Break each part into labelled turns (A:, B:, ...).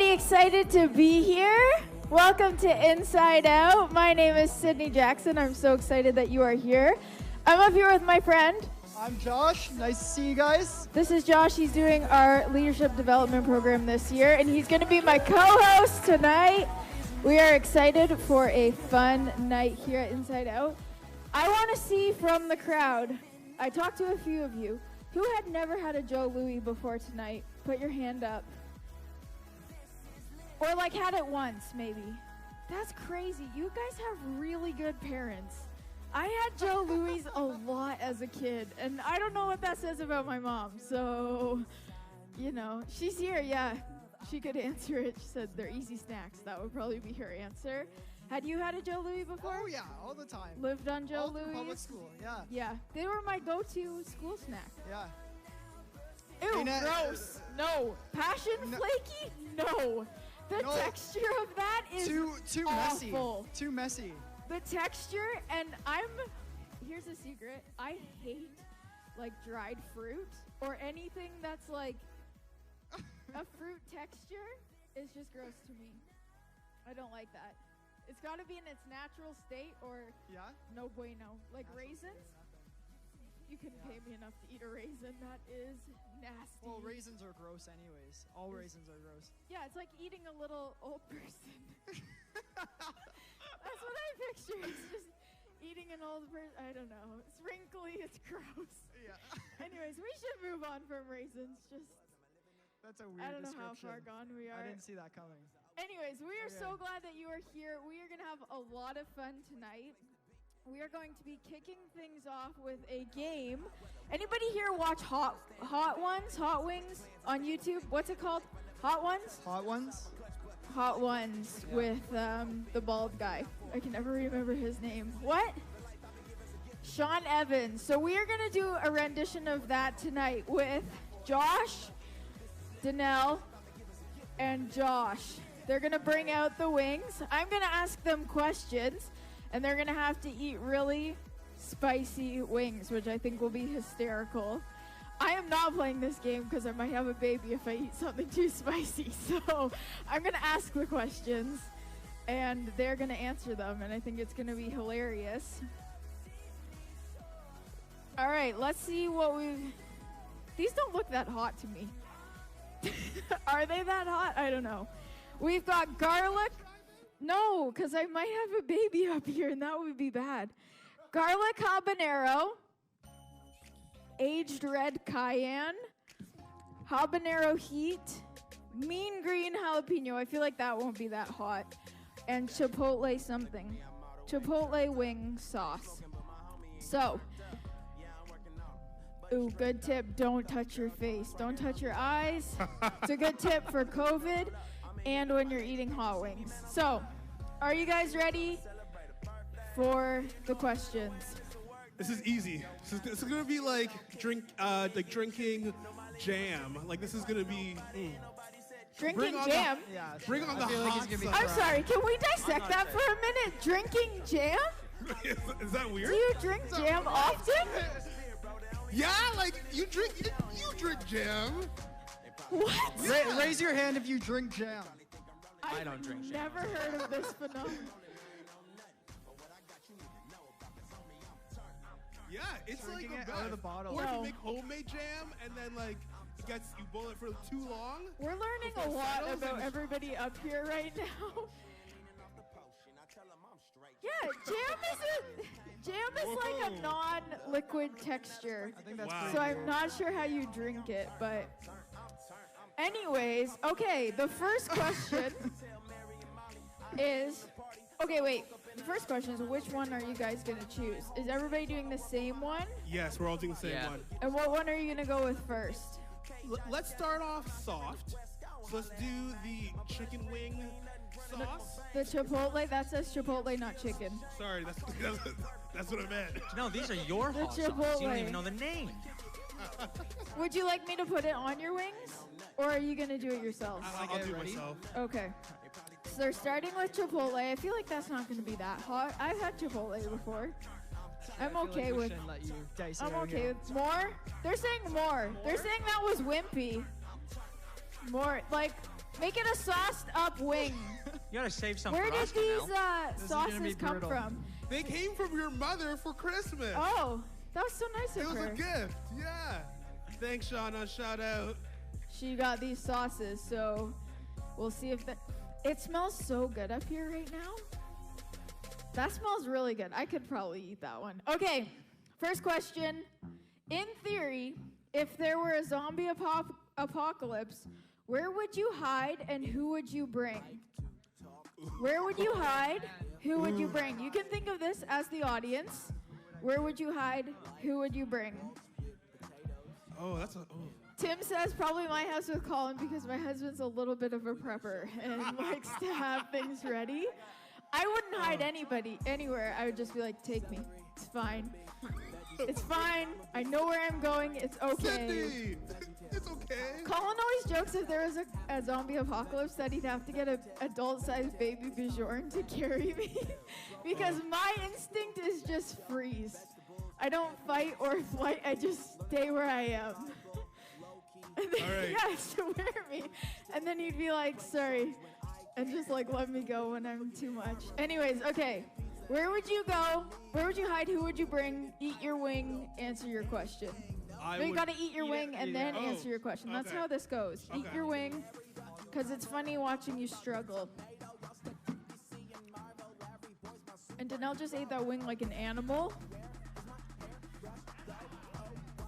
A: everybody excited to be here? Welcome to Inside Out. My name is Sydney Jackson. I'm so excited that you are here. I'm up here with my friend.
B: I'm Josh. Nice to see you guys.
A: This is Josh. He's doing our leadership development program this year, and he's going to be my co-host tonight. We are excited for a fun night here at Inside Out. I want to see from the crowd, I talked to a few of you, who had never had a Joe Louis before tonight? Put your hand up. Or like had it once, maybe. That's crazy. You guys have really good parents. I had Joe Louis a lot as a kid, and I don't know what that says about my mom. So, you know, she's here, yeah. She could answer it. She said they're easy snacks. That would probably be her answer. Had you had a Joe Louis before?
B: Oh, yeah, all the time.
A: Lived on Joe
B: all
A: Louis?
B: through public school, yeah.
A: Yeah, they were my go-to school snack.
B: Yeah.
A: Ew, gross. No. Passion flaky? No. The texture of that is
B: too
A: awful.
B: messy. Too messy.
A: The texture, and here's a secret. I hate like dried fruit or anything that's like a fruit texture is just gross to me. I don't like that. It's got to be in its natural state or no bueno. Like raisins? You couldn't pay me enough to eat a raisin. That is nasty.
B: Well, raisins are gross anyways. All raisins are gross.
A: Yeah, it's like eating a little old person. That's what I picture. It's just eating an old person. I don't know. It's wrinkly. It's gross.
B: Yeah.
A: Anyways, we should move on from raisins.
B: That's a weird
A: I don't know how
B: description.
A: far gone we are.
B: I didn't see that coming.
A: Anyways, we are so glad that you are here. We are going to have a lot of fun tonight. We are going to be kicking things off with a game. Anybody here watch Hot Wings on YouTube? What's it called? Hot Ones?
B: Hot ones?
A: Hot Ones with the bald guy. I can never remember his name. What? Sean Evans. So we are going to do a rendition of that tonight with Josh, Danelle, and Josh. They're going to bring out the wings. I'm going to ask them questions, and they're going to have to eat really spicy wings, which I think will be hysterical. I am not playing this game because I might have a baby if I eat something too spicy. So I'm going to ask the questions, and they're going to answer them, and I think it's going to be hilarious. All right, let's see what we've... These don't look that hot to me. Are they that hot? I don't know. We've got garlic. No, because I might have a baby up here, and that would be bad. Garlic habanero, aged red cayenne, habanero heat, mean green jalapeno. I feel like that won't be that hot. And chipotle something. Chipotle wing sauce. So, ooh, good tip. Don't touch your face. Don't touch your eyes. It's a good tip for COVID and when you're eating hot wings. So, are you guys ready for the questions?
C: This is easy. This is gonna be like drinking jam. Like this is gonna be
A: Drinking jam?
C: Bring on the hot stuff.
A: I'm sorry, can we dissect that for a minute? Drinking jam?
C: Is that weird?
A: Do you drink jam often?
C: Yeah, like you drink jam.
A: What?
B: Raise your hand if you drink jam.
A: I don't drink jam. Never heard of this phenomenon.
C: Yeah, it's
B: Drinking
C: like
B: it out of the bottle.
C: Or if you make homemade jam and then like you boil it for too long.
A: We're learning a lot about everybody up here right now. Yeah, jam is like a non-liquid texture.
B: I think that's
C: Wow.
B: pretty
A: So I'm
B: weird.
A: not sure how you drink it, but anyways, okay, the first question is, okay, wait. The first question is, which one are you guys going to choose? Is everybody doing the same one?
C: Yes, we're all doing the same one.
A: And what one are you going to go with first?
C: Let's start off soft. So let's do the chicken wing sauce.
A: The chipotle? That says chipotle, not chicken.
C: Sorry, that's what I meant.
D: No, these are your
A: The
D: hot sauce. You
A: Chipotle.
D: don't even know the name.
A: Would you like me to put it on your wings? Or are you going to do it yourselves?
C: I'll do it myself.
A: Okay. So they're starting with chipotle. I feel like that's not going to be that hot. I've had chipotle before. I'm okay with. I'm okay with more. They're saying more. They're saying that was wimpy. More like Make it a sauced up wing.
D: You gotta save some
A: Where
D: for
A: did
D: us,
A: these
D: Janelle.
B: This is gonna be
A: sauces come
B: brutal.
A: from?
C: They came from your mother for Christmas.
A: Oh, that was so nice
C: It
A: of
C: was
A: her.
C: a gift. Yeah. Thanks, Shauna. Shout out.
A: She got these sauces, so we'll see if that. It smells so good up here right now. That smells really good. I could probably eat that one. Okay, first question. In theory, if there were a zombie apocalypse, where would you hide and who would you bring? Where would you hide? Who would you bring? You can think of this as the audience. Where would you hide? Who would you bring?
C: Oh, that's a. Oh.
A: Tim says probably my house with Colin because my husband's a little bit of a prepper and likes to have things ready. I wouldn't hide anybody anywhere. I would just be like, take me. It's fine. It's fine. I know where I'm going. It's okay.
C: Sydney! It's okay.
A: Colin always jokes if there was a zombie apocalypse that he'd have to get an adult-sized baby Bjorn to carry me because my instinct is just freeze. I don't fight or flight. I just stay where I am. And then,
C: All right.
A: yeah, so wear me. And then he'd be like, sorry. And just like let me go when I'm too much. Anyways, okay. Where would you go? Where would you hide? Who would you bring? Eat your wing. Answer your question.
C: I
A: You
C: would
A: gotta eat your
C: eat
A: wing
C: it-
A: and then
C: Oh,
A: answer your question. That's
C: okay.
A: how this goes. Eat
C: Okay.
A: your wing, because it's funny watching you struggle. And Danelle just ate that wing like an animal.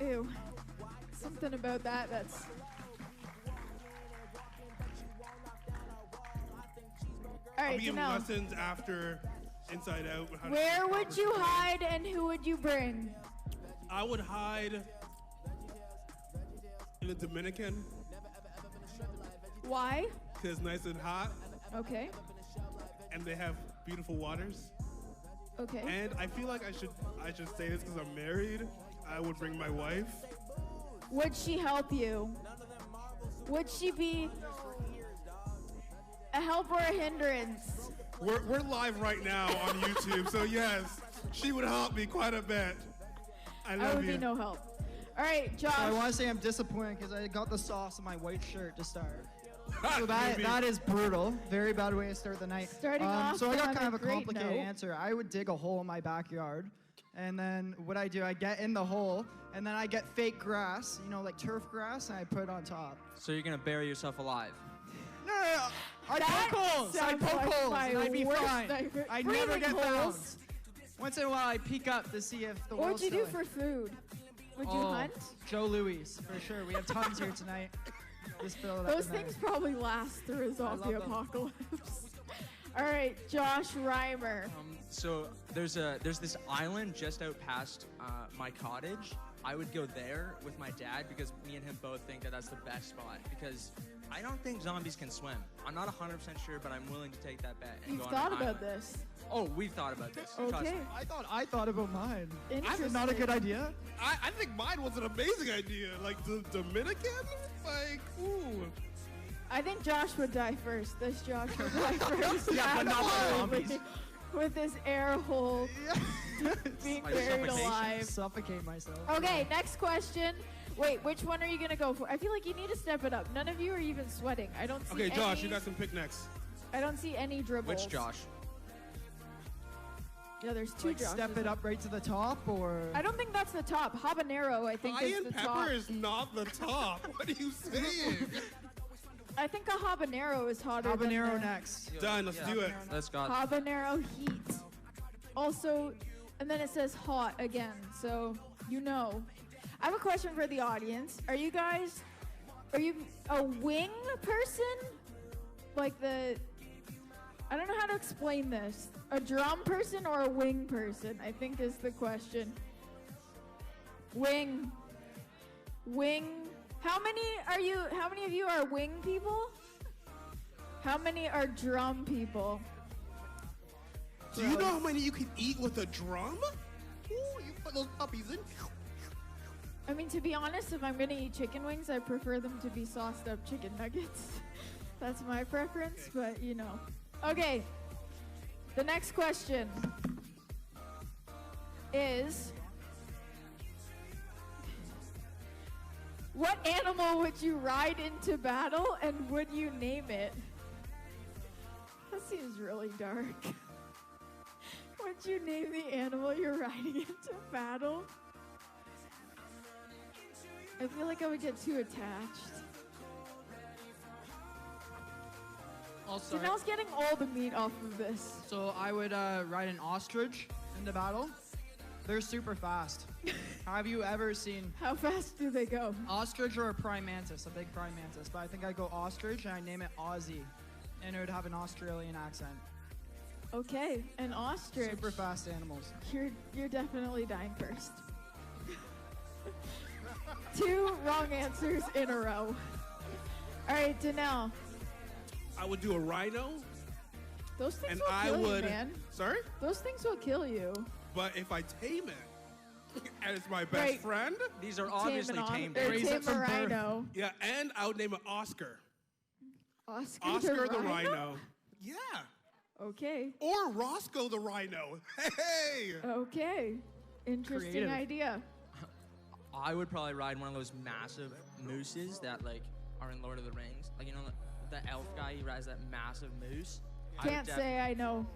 A: Ew. Something about that's... All
C: I'll
A: right,
C: be giving
A: Danelle.
C: lessons after Inside Out. how to
A: Where
C: speak
A: would you hide and who would you bring?
C: I would hide in the Dominican
A: Why?
C: because it's nice and hot,
A: Okay.
C: and they have beautiful waters.
A: Okay.
C: And I feel like I should say this because I'm married. I would bring my wife.
A: Would she help you? Would she be a help or a hindrance?
C: We're live right now on YouTube, so yes, she would help me quite a bit. I
A: I
C: love
A: would
C: you.
A: be no help. All right, Josh.
B: I want to say I'm disappointed because I got the sauce on my white shirt to start. So
C: Maybe.
B: that is brutal. Very bad way to start the night.
A: Starting off
B: so I got
A: on
B: kind
A: a
B: of a
A: great
B: complicated
A: note.
B: answer. I would dig a hole in my backyard, and then what I do, I get in the hole, and then I get fake grass, like turf grass, and I put it on top.
D: So you're gonna bury yourself alive.
B: No. I
A: That
B: poke holes. I
A: sounds
B: poke
A: like
B: holes,
A: my
B: and I'd be
A: worst
B: fine.
A: nightmare.
B: I never
A: Breathing
B: get found.
A: holes.
B: Once in a while, I peek up to see if the
A: What would
B: world's
A: you do
B: still
A: for food? Would you
B: Oh,
A: hunt?
B: Joe Louis, for sure. We have tons here tonight. Just fill it up
A: Those
B: in there.
A: things probably last through a zombie
B: love them.
A: apocalypse. All right, Josh Reimer.
D: So there's this island just out past my cottage. I would go there with my dad because me and him both think that that's the best spot because I don't think zombies can swim. I'm not 100% sure, but I'm willing to take that bet and
A: You've
D: go on
A: thought
D: an
A: about
D: island.
A: this.
D: Oh, we've thought about this. Trust
A: Okay.
D: me.
B: I thought about mine. Is it
A: Interesting.
B: not a good idea?
C: I think mine was an amazing idea. Like the Dominican, like ooh.
A: I think Josh would die first. This Josh would die first.
D: Yeah, but not by
A: Absolutely.
D: zombies.
A: With his air hole being
D: By
A: buried
D: suffocation.
A: alive.
B: Suffocate myself.
A: Okay, next question. Wait, which one are you gonna go for? I feel like you need to step it up. None of you are even sweating. I don't see
C: Okay, Josh,
A: any,
C: you got some pick next.
A: I don't see any dribbles.
D: Which Josh?
A: Yeah, there's two
B: Like
A: Joshes.
B: step it up right to the top, or
A: I don't think that's the top. Habanero, I think, is
C: Cayenne
A: the
C: pepper
A: top.
C: is not the top. What are you saying?
A: I think a habanero is hotter
B: habanero
A: than the
B: next.
C: Done. Let's do it.
D: Let's go.
A: habanero heat. Also, and then it says hot again, so you know. I have a question for the audience. Are you a wing person? Like I don't know how to explain this. A drum person or a wing person, I think is the question. Wing. How many of you are wing people? How many are drum people?
C: Do you know how many you can eat with a drum? Ooh, you put those puppies in.
A: I mean, to be honest, if I'm gonna eat chicken wings, I prefer them to be sauced up chicken nuggets. That's my preference, but you know. Okay, the next question is, What animal would you ride into battle and would you name it? That seems really dark. Would you name the animal you're riding into battle? I feel like I would get too attached.
B: Also,
A: Janelle's getting all the meat off of this.
B: so I would ride an ostrich into battle. They're super fast. Have you ever seen
A: How fast do they go?
B: ostrich or a prime mantis? A big prime mantis. But I think I'd go ostrich and I name it Aussie. And it would have an Australian accent.
A: Okay, an ostrich.
B: Super fast animals.
A: You're definitely dying first. 2 wrong answers in a row. All right, Danelle.
C: I would do a rhino,
A: Those things
C: and
A: will
C: I
A: kill
C: would.
A: you, man.
C: Sorry,
A: Those things will kill you.
C: but if I tame it, and it's my best
A: Right.
C: friend,
D: These are obviously tamed.
A: Or
B: Raise it
A: tame
B: from
A: a
B: birth.
A: rhino.
C: yeah, and I would name it Oscar.
A: Oscar
C: The rhino. Yeah.
A: Okay.
C: Or Roscoe the rhino. Hey.
A: Okay. Interesting
B: Creative.
A: idea.
D: I would probably ride one of those massive mooses that like are in Lord of the Rings. Like, you know, the elf guy, he rides that massive moose. I would
A: Can't say I know.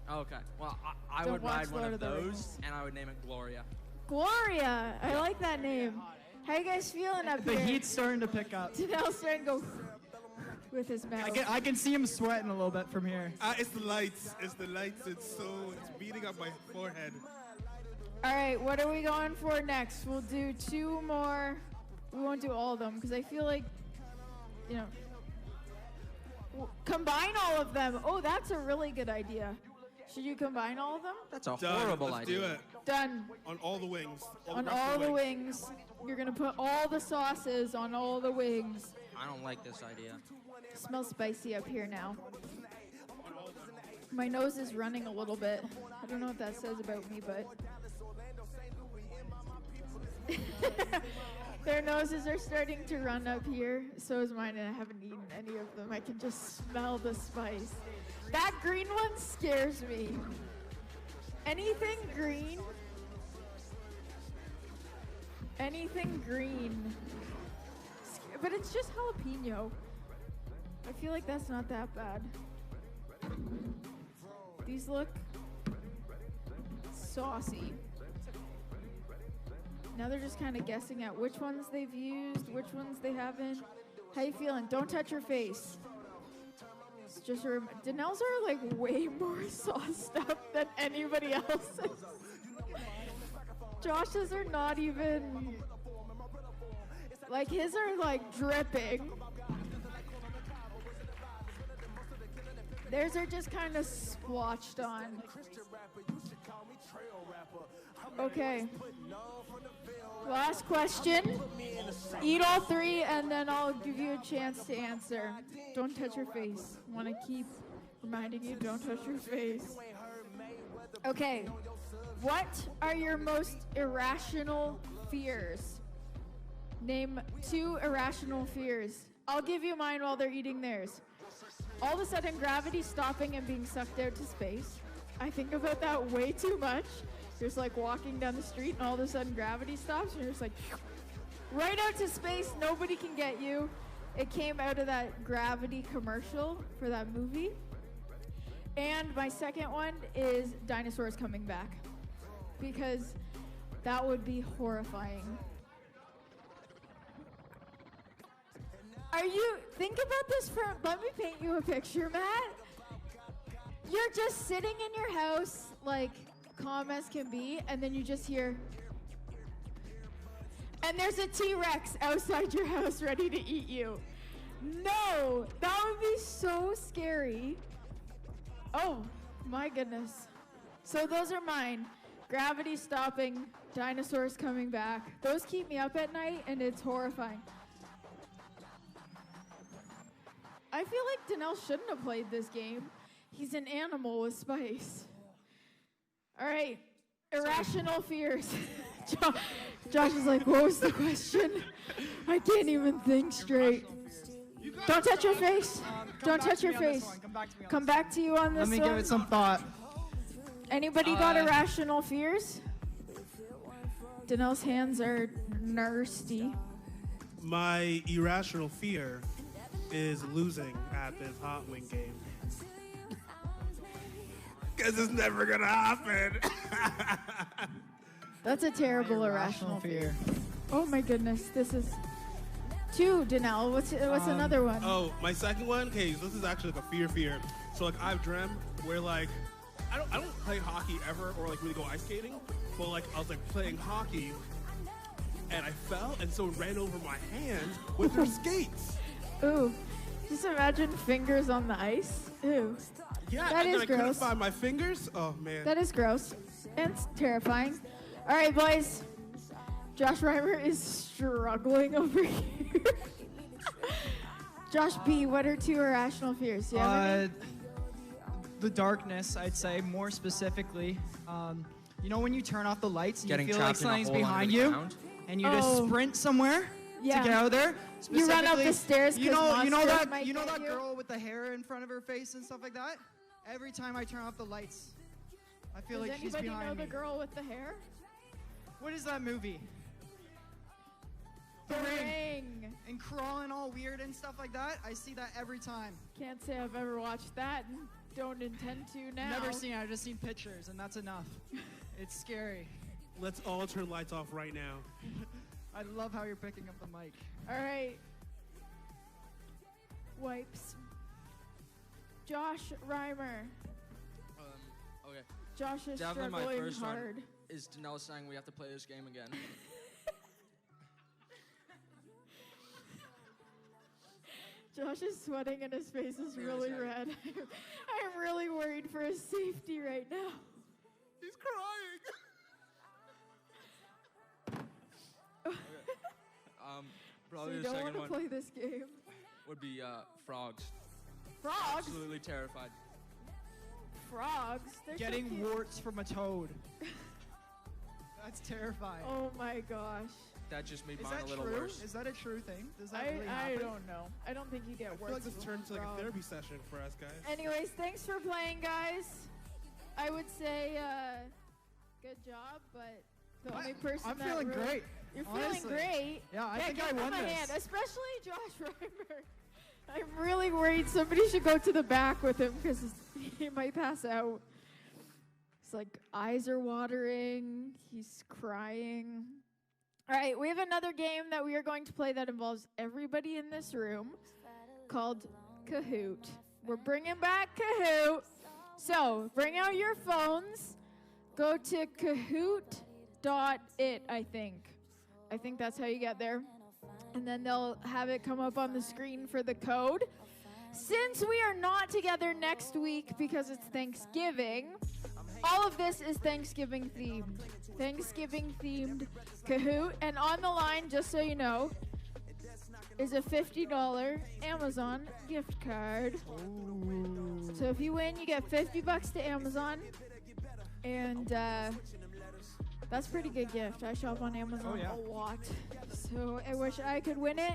D: Okay. Well, I
A: Don't
D: would
A: watch
D: ride one
A: Lord
D: of
A: of the
D: those,
A: Rings.
D: and I would name it Gloria.
A: Gloria. I like that name. How you guys feeling up
B: The
A: here?
B: heat's starting to pick up.
A: Janelle's starting to go with his mouth.
B: I can see him sweating a little bit from here.
C: It's the lights. It's the lights. It's beating up my forehead.
A: All right, what are we going for next? We'll do 2 more. We won't do all of them because I feel like, you know, combine all of them. Oh, that's a really good idea. Should you combine all of them?
D: That's a
C: Done.
D: horrible
C: Let's
D: idea.
C: do it.
A: Done.
C: On all the wings.
A: On all the wings. You're going to put all the sauces on all the wings.
D: I don't like this idea.
A: Smells spicy up here now. My nose is running a little bit. I don't know what that says about me, but... Their noses are starting to run up here. So is mine, and I haven't eaten any of them. I can just smell the spice. That green one scares me. Anything green? Anything green. But it's just jalapeno. I feel like that's not that bad. These look saucy. Now they're just kind of guessing at which ones they've used, which ones they haven't. How you feeling? Don't touch your face. It's just Danelle's are like way more sauced up than anybody else's. Josh's are not even, like his are like dripping. Theirs are just kind of splotched on. Okay. Last question. Eat all 3 and then I'll give you a chance to answer. Don't touch your face. I want to keep reminding you, don't touch your face. Okay. What are your most irrational fears? Name 2 irrational fears. I'll give you mine while they're eating theirs. All of a sudden, gravity stopping and being sucked out to space. I think about that way too much. You're just like walking down the street and all of a sudden gravity stops and you're just like right out to space. Nobody can get you. It came out of that Gravity commercial for that movie. And my second one is dinosaurs coming back because that would be horrifying. Think about this let me paint you a picture, Matt. You're just sitting in your house, like calm as can be, and then you just hear, and there's a T-Rex outside your house ready to eat you. No, that would be so scary. Oh, my goodness. So those are mine. Gravity stopping, dinosaurs coming back. Those keep me up at night, and it's horrifying. I feel like Danelle shouldn't have played this game. He's an animal with spice. All right, irrational fears. Josh is like, what was the question? I can't even think straight. Don't touch your face. Don't touch your face. Come back to you on this one.
B: Let me give it some thought.
A: Anybody got irrational fears? Danelle's hands are nasty.
C: My irrational fear is losing at this hot wing game. Because it's never gonna happen.
A: That's a terrible irrational fear. Oh my goodness, this is 2, Danelle. What's another one?
C: Oh, my second one. Okay, so this is actually like a fear. So like I've dreamt where like I don't play hockey ever or like really go ice skating, but like I was like playing hockey and I fell and someone ran over my hand with their skates.
A: Ooh, just imagine fingers on the ice. Ooh.
C: Yeah,
A: that
C: and
A: is
C: then I couldn't
A: gross.
C: find my fingers. Oh man.
A: That is gross and it's terrifying. All right, boys. Josh Reimer is struggling over here. Josh B, what are 2 irrational fears? Do you have any?
B: The darkness, I'd say, more specifically. You know when you turn off the lights and
D: Getting
B: you feel like
D: trapped in a
B: something's
D: hole under
B: behind
D: the
B: you,
D: ground?
B: and you just sprint somewhere to get out of there?
A: You run up the stairs.
B: You know
A: monsters
B: that
A: might
B: you know
A: get
B: that girl with the hair in front of her face and stuff like that? Every time I turn off the lights, I feel like she's
A: Does anybody know
B: behind me.
A: the girl with the hair?
B: What is that movie?
A: The Ring.
B: And crawling all weird and stuff like that. I see that every time.
A: Can't say I've ever watched that and don't intend to now.
B: Never seen it. I've just seen pictures, and that's enough. It's scary.
C: Let's all turn lights off right now.
B: I love how you're picking up the mic.
A: All right. Wipes. Josh Reimer.
D: Okay.
A: Josh is
D: Definitely my
A: struggling
D: first
A: hard.
D: one is Danelle saying we have to play this game again.
A: Josh is sweating and his face is really
D: sorry.
A: red. I'm really worried for his safety right now.
C: He's crying.
A: So
D: Probably
A: you
D: the
A: don't
D: second
A: want to
D: one
A: play this game.
D: would be frogs.
A: Frogs?
D: Absolutely terrified.
A: Frogs? They're so
B: Getting
A: cute.
B: warts from a toad. That's terrifying.
A: Oh my gosh.
D: That just made
B: Is
D: mine
B: that
D: a little
B: true?
D: worse.
B: Is that a true thing? Does that
A: I
B: really happen?
A: don't know. I don't think you get
C: I feel
A: worse.
C: like this turned to like a therapy session for us guys.
A: Anyways, thanks for playing, guys. I would say good job, but the only person
B: I'm
A: that
B: feeling
A: really-
B: great.
A: You're
B: honestly.
A: feeling great.
B: Yeah, I think
A: give
B: I
A: him
B: won
A: a
B: this.
A: hand, especially Josh Reimer. I'm really worried somebody should go to the back with him because he might pass out. It's like eyes are watering. He's crying. All right, we have another game that we are going to play that involves everybody in this room called Kahoot. We're bringing back Kahoot. So bring out your phones. Go to Kahoot.it, I think. I think that's how you get there. And then they'll have it come up on the screen for the code. Since we are not together next week because it's Thanksgiving, all of this is Thanksgiving themed. Thanksgiving themed Kahoot. And on the line, just so you know, is a $50 Amazon gift card.
B: Ooh.
A: So if you win, you get $50 to Amazon. And that's a pretty good gift. I shop on Amazon a lot. So I wish I could win it.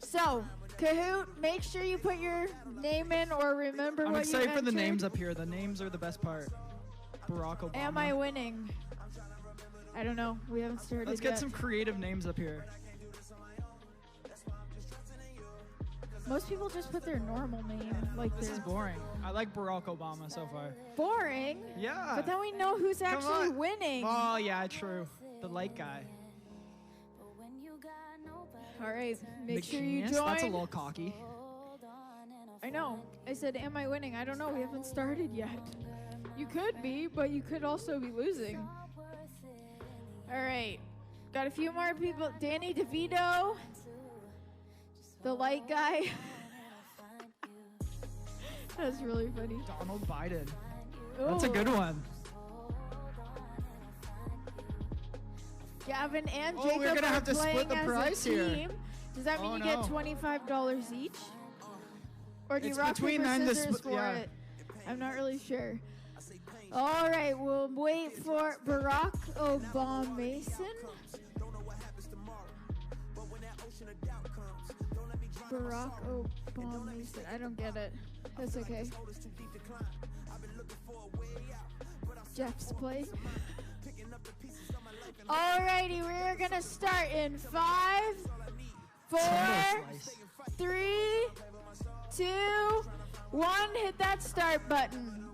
A: So, Kahoot, make sure you put your name in or remember
B: I'm
A: what you
B: excited for the
A: entered.
B: names up here. The names are the best part. Barack Obama.
A: Am I winning? I don't know. We haven't started
B: Let's
A: yet.
B: get some creative names up here.
A: Most people just put their normal name. Like
B: This
A: their
B: is boring. I like Barack Obama so far.
A: boring.
B: Yeah.
A: But then we know who's
B: Come
A: actually
B: on.
A: winning.
B: Oh, yeah, true. The light guy.
A: All right, make sure you
B: McGenius?
A: join.
B: That's a little cocky.
A: I know. I said, am I winning? I don't know. We haven't started yet. You could be, but you could also be losing. All right. Got a few more people. Danny DeVito. The light guy. That's really funny.
B: Donald Biden. That's a
A: Ooh.
B: good one.
A: Gavin and
B: Oh,
A: Jacob
B: we're gonna
A: are
B: have to split
A: playing
B: the
A: as
B: prize
A: a
B: here.
A: team. Does that mean
B: Oh,
A: you get
B: no.
A: $25 each? Or do you
B: It's
A: rock,
B: between
A: paper,
B: them to
A: scissors
B: split-
A: for
B: yeah.
A: it? I'm not really sure. All right, we'll wait for Barack Obama Mason. Barack Obama Mason. I don't get it. That's okay. Jeff's playing. Alrighty, we're gonna start in 5, 4,
B: Single slice.
A: 3, 2, 1. Hit that start button.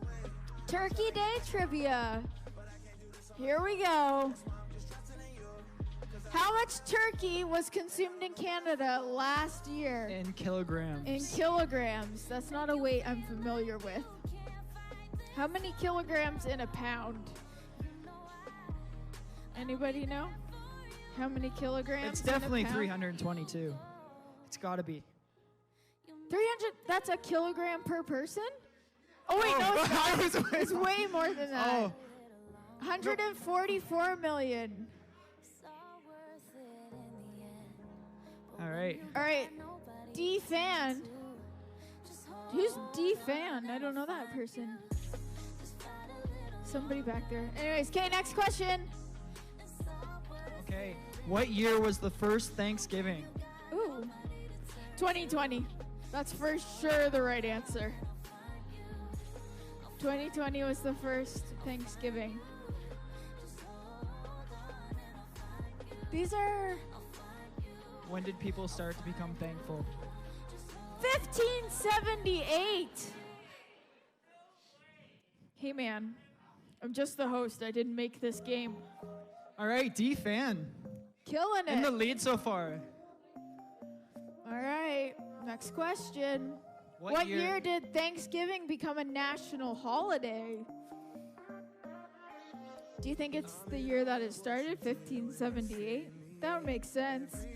A: Turkey Day trivia. Here we go. How much turkey was consumed in Canada last year?
B: In kilograms.
A: In kilograms. That's not a weight I'm familiar with. How many kilograms in a pound? Anybody know? How many kilograms?
B: It's definitely
A: in a pound?
B: 322. It's got to be.
A: 300. That's a kilogram per person? Oh wait,
B: Oh,
A: no, it's
B: I
A: not.
B: was way
A: It's
B: off.
A: way more than that.
B: Oh,
A: 144 million.
B: all right.
A: All right, D-Fan. Who's D-Fan? I don't know that person. Somebody back there. Anyways, okay, next question.
B: Okay. What year was the first Thanksgiving?
A: Ooh, 2020. That's for sure the right answer. 2020 was the first Thanksgiving. These are
B: When did people start to become thankful?
A: 1578. Hey man, I'm just the host. I didn't make this game.
B: All right, D-Fan.
A: Killing
B: In the
A: it.
B: lead so far.
A: All right, next question. What year did Thanksgiving become a national holiday? Do you think it's the year that it started, 1578? That would make sense.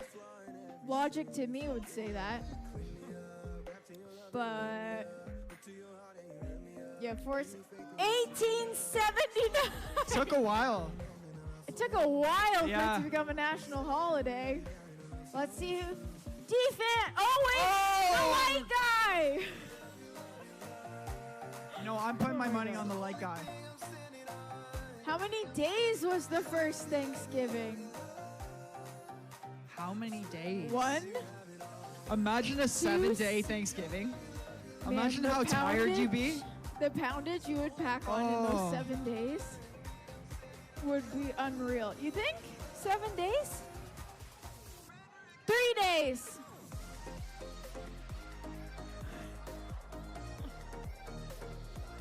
A: Logic to me would say that. But yeah, 1879.
B: Took a while.
A: It took a while for
B: Yeah.
A: it to become a national holiday. Let's see who. Defense. Oh wait, the white guy.
B: No, I'm putting my money on the light guy.
A: How many days was the first Thanksgiving?
B: How many days?
A: 1.
B: Imagine a 7-day Thanksgiving.
A: Man,
B: Imagine
A: the
B: how tired you'd be.
A: poundage- The poundage you would pack on in
B: Oh.
A: those 7 days would be unreal. You think 7 days? 3 days.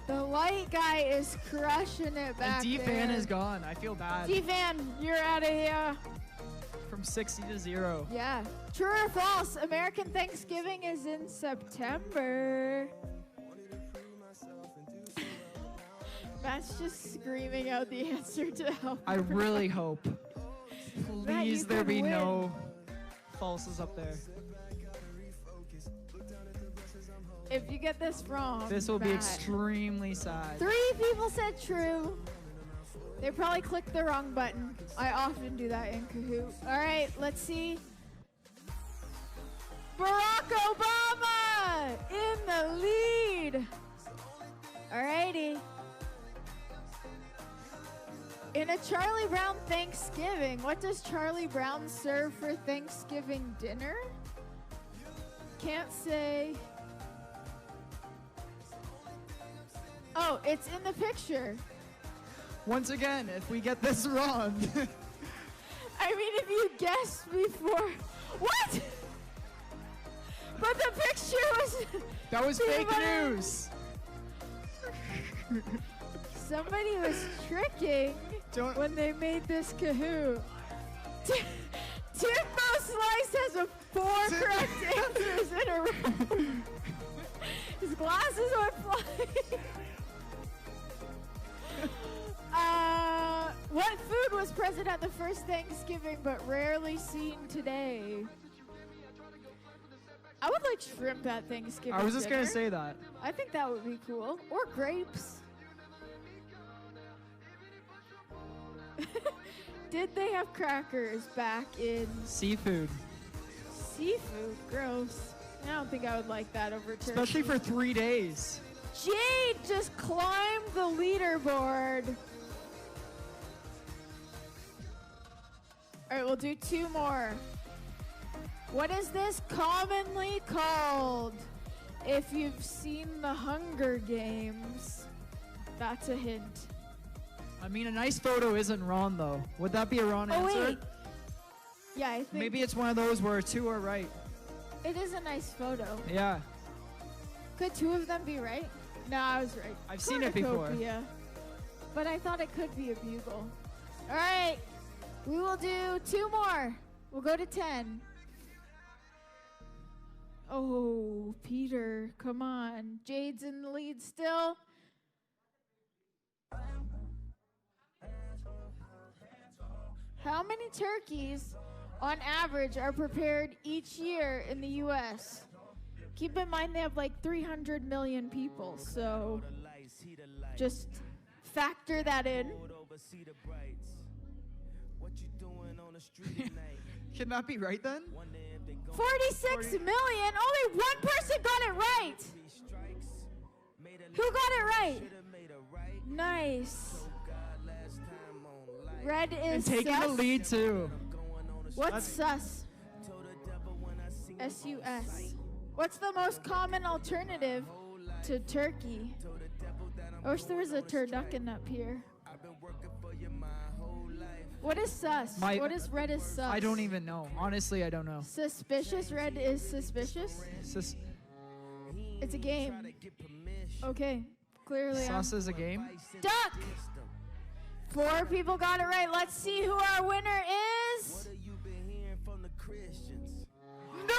A: The light guy is crushing it back
B: And D-Fan
A: there.
B: is gone. I feel bad.
A: D-Fan, you're out of here.
B: From 60 to 0.
A: Yeah. True or false? American Thanksgiving is in September. Matt's just screaming out the answer to help.
B: I really hope.
A: Matt, you
B: Please there
A: could
B: be
A: win.
B: no falses up there.
A: If you get this wrong,
B: This will be
A: Matt.
B: extremely sad.
A: 3 people said true. They probably clicked the wrong button. I often do that in Kahoot. All right, let's see. Barack Obama in the lead. All righty. In a Charlie Brown Thanksgiving, what does Charlie Brown serve for Thanksgiving dinner? Can't say. Oh, it's in the picture.
B: Once again, if we get this wrong.
A: I mean, if you guessed before. What? But the picture was.
B: That was fake news.
A: Somebody was tricking
B: Don't-
A: when they made this Kahoot. Timbo Slice has a 4 correct answers in a row. His glasses went flying. What food was present at the first Thanksgiving but rarely seen today? I would like shrimp at Thanksgiving.
B: I was just going
A: dinner.
B: to say that.
A: I think that would be cool. Or grapes. Did they have crackers back in
B: Seafood.
A: seafood? Gross. I don't think I would like that over turkey.
B: Especially for 3 days.
A: Jade just climbed the leaderboard. All right, we'll do 2 more. What is this commonly called? If you've seen the Hunger Games, that's a hint.
B: I mean, a nice photo isn't wrong, though. Would that be a wrong
A: Oh,
B: answer?
A: wait. Yeah, I think
B: Maybe it's one of those where 2 are right.
A: it is a nice photo.
B: Yeah.
A: Could 2 of them be right? No, I was right.
B: I've seen it before.
A: Cornucopia. But I thought it could be a bugle. All right. We will do 2 more. We'll go to 10. Oh, Peter, come on. Jade's in the lead still. How many turkeys, on average, are prepared each year in the U.S.? Keep in mind they have like 300 million people, so just factor that in.
B: Can that be right then?
A: 46 million? Only one person got it right. Who got it right? Nice. Red
B: And
A: is
B: taking the
A: sus.
B: lead too.
A: What's sus? S-U-S. What's the most common alternative to turkey? I wish there was a turducken up here. What is sus? What is red is sus?
B: I don't even know. Honestly, I don't know.
A: Suspicious red is suspicious? It's a game. Okay, clearly
B: Sauce is a game.
A: Duck! 4 people got it right. Let's see who our winner is. No!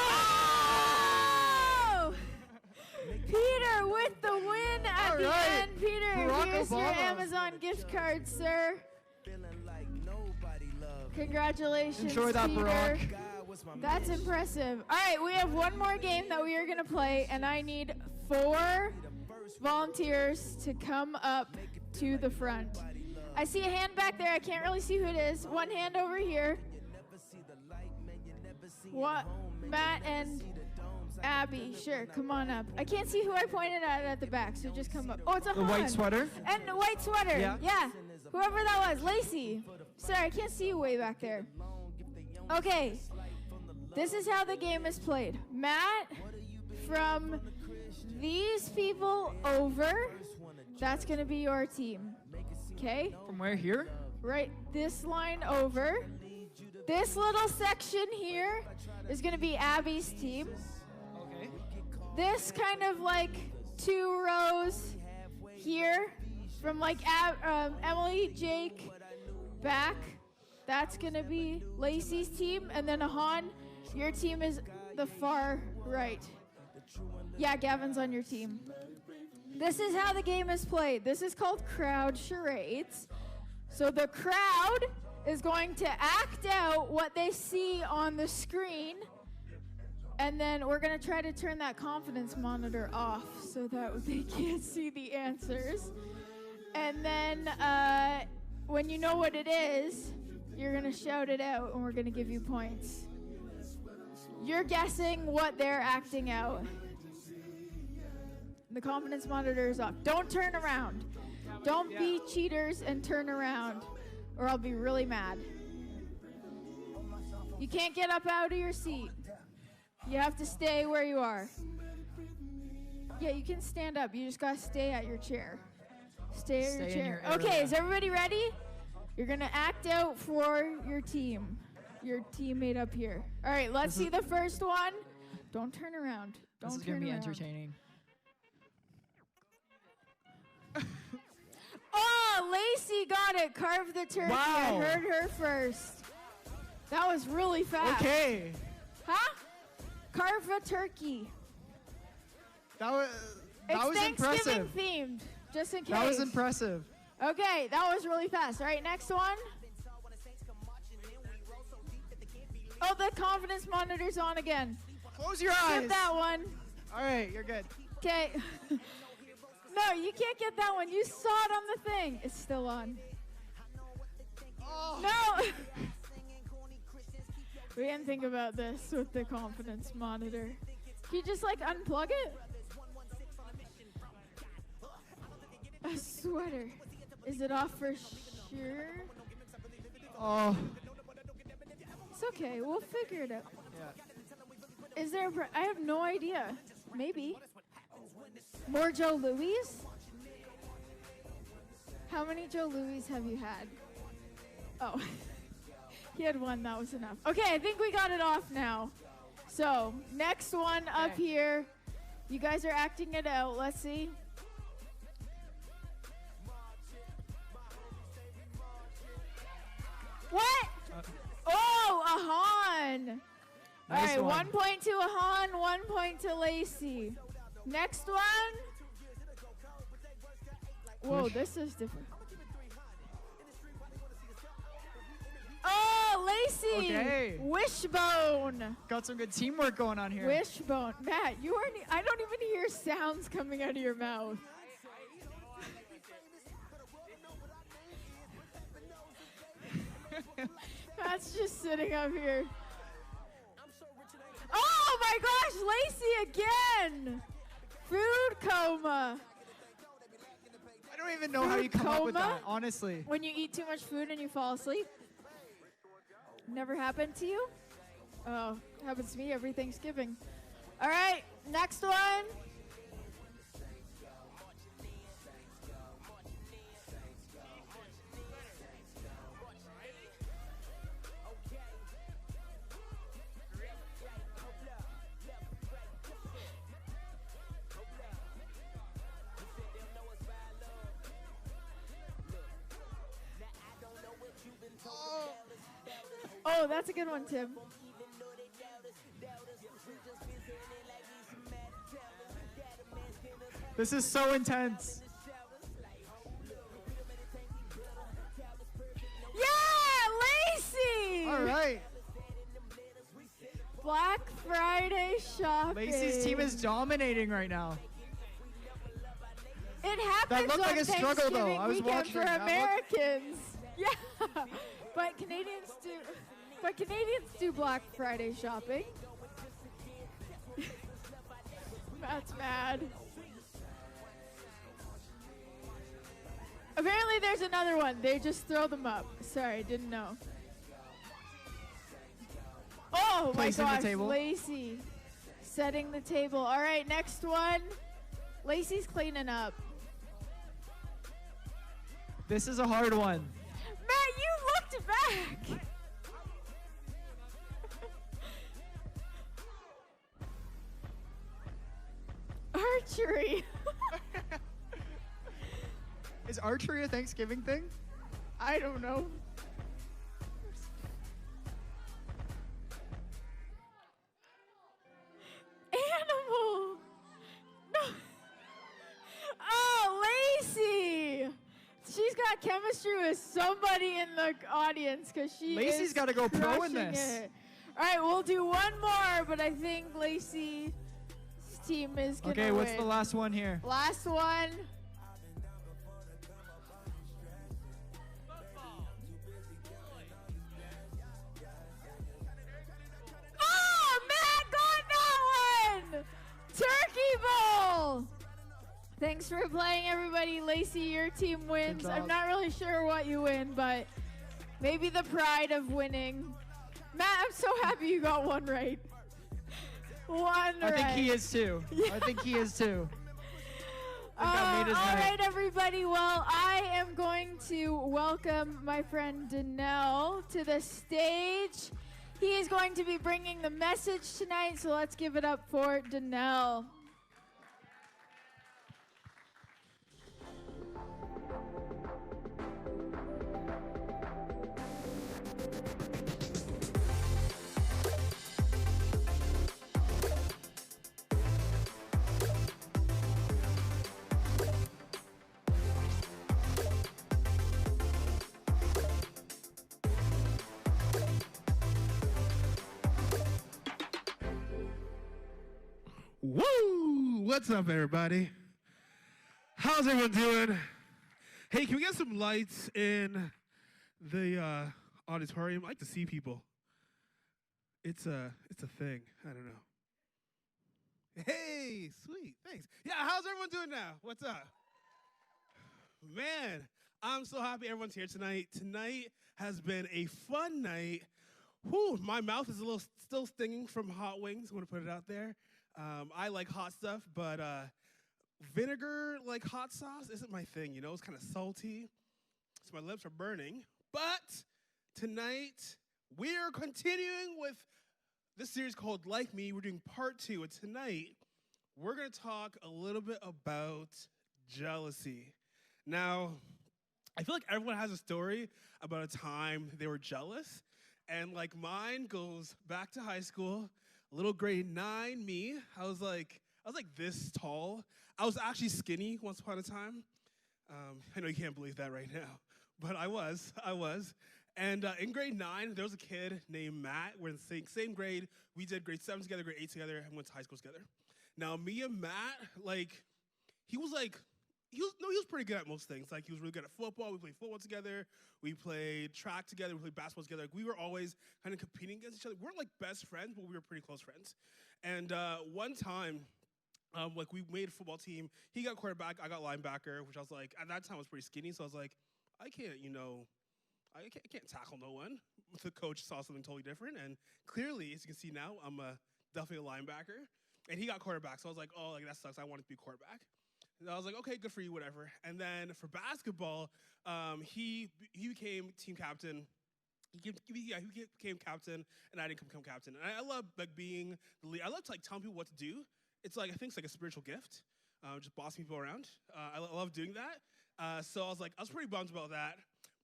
A: Peter with the win at the end. Peter,
B: Barack
A: here's your
B: Obama.
A: Amazon gift card, sir. Congratulations,
B: Enjoy that,
A: Peter.
B: Barack.
A: That's impressive. All right, we have one more game that we are going to play, and I need 4 volunteers to come up to the front. I see a hand back there. I can't really see who it is. One hand over here. What? Matt and Abby. Sure, come on up. I can't see who I pointed at the back, so just come up. Oh, it's a
B: The white sweater.
A: And the white sweater.
B: Yeah.
A: Whoever that was. Lacey. Sorry, I can't see you way back there. Okay. This is how the game is played. Matt, from these people over, that's going to be your team. Okay?
B: From where here?
A: Right this line over. This little section here is going to be Abby's team.
B: Okay.
A: This kind of like 2 rows here from like Emily, Jake, back. That's going to be Lacey's team. And then Ahan, your team is the far right. Yeah, Gavin's on your team. This is how the game is played. This is called crowd charades. So the crowd is going to act out what they see on the screen, and then we're going to try to turn that confidence monitor off so that they can't see the answers. And then when you know what it is, you're going to shout it out, and we're going to give you points. You're guessing what they're acting out. The confidence monitor is off. Don't turn around. Don't be cheaters and turn around, or I'll be really mad. You can't get up out of your seat. You have to stay where you are. Yeah, you can stand up. You just gotta stay at your chair. Stay at your chair. Okay, is everybody ready? You're gonna act out for your team. Your teammate up here. All right, let's see the first one. Don't turn around. Don't
B: This is
A: turn
B: gonna be
A: around.
B: entertaining.
A: Oh, Lacey got it. Carve the turkey. I
B: Wow.
A: heard her first. That was really fast.
B: Okay.
A: Huh? Carve a turkey.
B: That was
A: It's
B: impressive.
A: Thanksgiving themed, just in case.
B: That was impressive.
A: Okay, that was really fast. All right, next one. Oh, the confidence monitor's on again.
B: Close your eyes.
A: Get that one.
B: All right, you're good.
A: Okay. No, you can't get that one. You saw it on the thing. It's still on.
B: Oh.
A: No. We didn't think about this with the confidence monitor. Can you just like unplug it? A sweater. Is it off for sure?
B: Oh.
A: It's okay. We'll figure it out.
B: Yeah.
A: Is there I have no idea. Maybe. More Joe Louis? How many Joe Louis have you had? Oh. He had one, that was enough. Okay, I think we got it off now. So, next one up here. You guys are acting it out. Let's see. What? Oh, Ahan. All
B: Nice
A: right,
B: one.
A: 1 point to Ahan, 1 point to Lacey. Next one. Whoa, this is different. Oh, Lacey.
B: Okay.
A: Wishbone.
B: Got some good teamwork going on here.
A: Wishbone. Matt, you aren't. I don't even hear sounds coming out of your mouth. Matt's just sitting up here. Oh my gosh, Lacey again! Food coma.
B: I don't even know how you come up with that, honestly.
A: When you eat too much food and you fall asleep? Never happened to you? Oh, happens to me every Thanksgiving. All right, next one. Oh, that's a good one, Tim.
B: This is so intense.
A: Yeah, Lacey!
B: All right.
A: Black Friday shopping.
B: Lacey's team is dominating right now.
A: It happens
B: That looked
A: on
B: like a struggle, though.
A: Thanksgiving
B: I was
A: weekend
B: watching
A: for
B: it. That
A: Americans. Yeah, but Canadians do. But Canadians do Black Friday shopping. Matt's mad. Apparently, there's another one. They just throw them up. Sorry, didn't know. Oh
B: Placing the
A: my gosh,
B: table.
A: Lacey setting the table. All right, next one. Lacey's cleaning up.
B: This is a hard one.
A: Matt, you looked back. Archery.
B: Is archery a Thanksgiving thing?
A: I don't know. Animal. No. Oh, Lacey. She's got chemistry with somebody in the audience because she
B: Lacey's
A: is
B: got to go pro in
A: crushing
B: this.
A: it. All right, we'll do one more, but I think Lacey's team is going to
B: Okay, what's
A: win.
B: the last one here?
A: Last one. Oh, Matt got that one! Turkey Bowl! Thanks for playing, everybody. Lacey, your team wins.
B: job.
A: I'm not really sure what you win, but maybe the pride of winning. Matt, I'm so happy you got one right. One
B: I
A: right.
B: think he is too. I think he is too. I think that made his
A: all
B: night.
A: right, everybody. Well, I am going to welcome my friend Danelle to the stage. He is going to be bringing the message tonight, so let's give it up for Danelle.
C: Woo! What's up, everybody? How's everyone doing? Hey, can we get some lights in the auditorium? I like to see people. It's a thing. I don't know. Hey, sweet, thanks. Yeah, how's everyone doing now? What's up? Man, I'm so happy everyone's here tonight. Tonight has been a fun night. Whew, my mouth is a little still stinging from hot wings. I want to put it out there. I like hot stuff, but vinegar, like hot sauce, isn't my thing. You know, it's kind of salty, so my lips are burning. But tonight We're continuing with this series called Like Me. We're doing part 2, and tonight we're going to talk a little bit about jealousy. Now, I feel like everyone has a story about a time they were jealous, and like mine goes back to high school, little grade 9 me. I was like this tall. I was actually skinny once upon a time. I know you can't believe that right now, but I was. And in grade 9, there was a kid named Matt. We're in the same grade. We did grade 7 together, grade 8 together, and went to high school together. Now, me and Matt, he was pretty good at most things. Like, he was really good at football. We played football together. We played track together. We played basketball together. Like, we were always kind of competing against each other. We weren't, like, best friends, but we were pretty close friends. And one time, we made a football team. He got quarterback. I got linebacker, which I was like, at that time, I was pretty skinny. So I was like, I can't tackle no one. The coach saw something totally different, and clearly, as you can see now, I'm definitely a linebacker. And he got quarterback, so I was like, oh, like that sucks. I wanted to be quarterback. And I was like, okay, good for you, whatever. And then for basketball, he became team captain. He became captain, and I didn't become captain. And I love being the lead. I love telling people what to do. It's I think it's like a spiritual gift, just bossing people around. I love doing that. So I was pretty bummed about that.